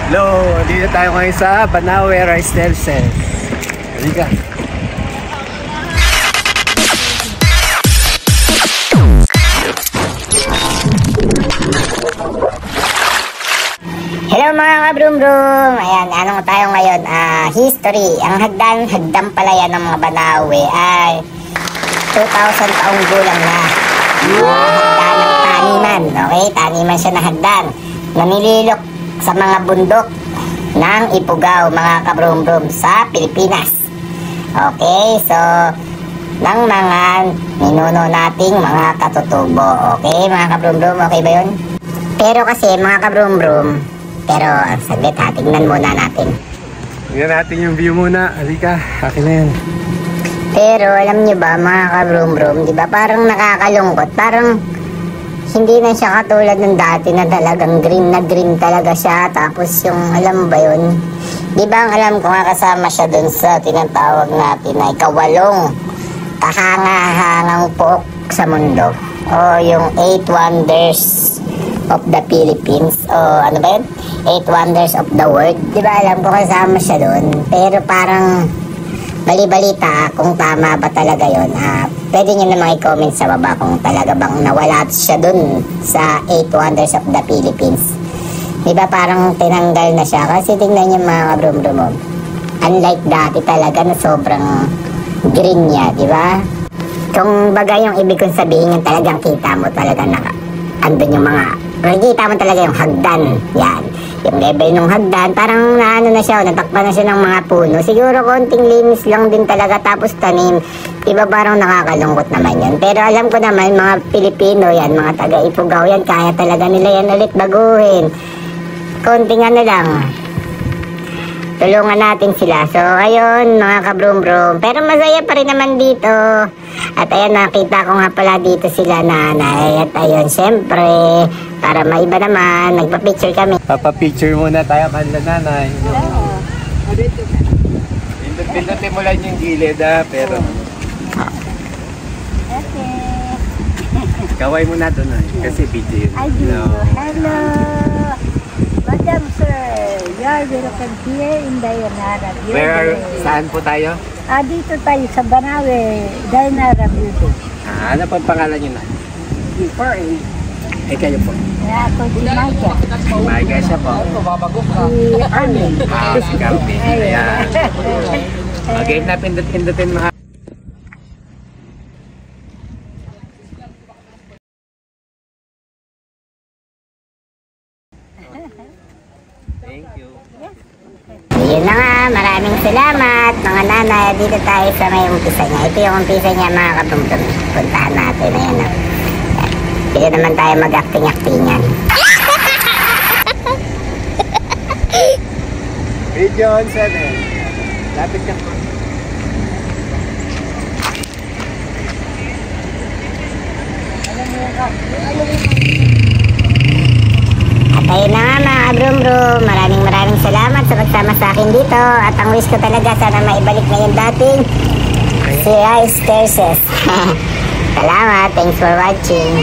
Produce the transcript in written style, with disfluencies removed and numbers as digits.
Hello, dito tayo ngayon sa Banawe Rice Terraces. Halika. Hello mga kabrum-brum! Ayan, anong tayo ngayon? History. Ang hagdan pala yan ng mga Banawe ay 2,000 taong gulang na. Hagdan ng taniman. Okay, taniman siya na hagdan. Nanililok sa mga bundok ng Ifugao, mga kabrum-brum, sa Pilipinas. Okay, so ng mga ninuno nating mga katutubo. Okay, mga kabrum-brum, okay ba yun? Pero kasi mga kabrum-brum, pero saglit ha, tignan muna natin. Tignan natin yung view muna. Halika, akin na yan. Pero alam nyo ba mga kabrum-brum, di ba parang nakakalungkot, parang hindi na siya katulad ng dati na talagang green na green talaga siya. Tapos yung alam ba yun, di ba ang alam ko nga kasama siya dun sa tinatawag natin ay kawalong kahanga-hangang pook sa mundo, o yung 8 Wonders of the Philippines, o ano ba yun, 8 Wonders of the World. Di ba alam ko kasama siya dun, pero parang bali-balita kung tama ba talaga yun. Pwede nyo naman i-comment sa baba kung talaga bang nawala siya dun sa 8 Wonders of the Philippines. Diba parang tinanggal na siya, kasi tingnan nyo mga kabrum-brum, unlike dati talaga na sobrang green niya, diba? Kung bagay yung ibig kong sabihin, yung talagang kita mo talaga na andun yung mga, nakikita mo talaga yung hagdan, yan. Yung level ng hagdan, parang naano na siya, natakpan na siya ng mga puno. Siguro konting linis lang din talaga, tapos tanim. Diba parang nakakalungkot naman yan. Pero alam ko naman, mga Pilipino yan, mga taga-Ifugao yan, kaya talaga nila yan ulit baguhin. Konting ano lang, tulungan natin sila. So ayun mga kabrum-brum, pero masaya pa rin naman dito. At ayan, nakita ko nga pala dito sila nanay. At ayun, syempre, para maiba naman, nagpa-picture kami. Papa-picture muna tayo kanila nanay. Pindutin mo lang yung gilid pero Okay. kaway mo na doon kasi video yun. I do. Hello. Madam sir, you are welcome here in Dayanara. Saan po tayo? Dito tayo sa Banawe, Dayanara Beauty. Ano pa pangalan nyo na? Before Kayo po? ako si Maika. Maika siya po. Si Armin. Si Carmen. Ayan. Okay, na pindutin mga. Thank you. Yun na nga, maraming salamat mga nanay. Dito tayo sa may umpisa niya. Ito yung umpisa niya mga kabumdum. Puntahan natin. Ayan. Dito naman tayo mag-acting-actingan. Video on 7. Lapit ka po. At ayun na nga mga kabrum-brum, maraming salamat sa pagsama sa akin dito. At ang wish ko talaga, sana maibalik na yung dating si Rice Terraces. Salamat, thanks for watching.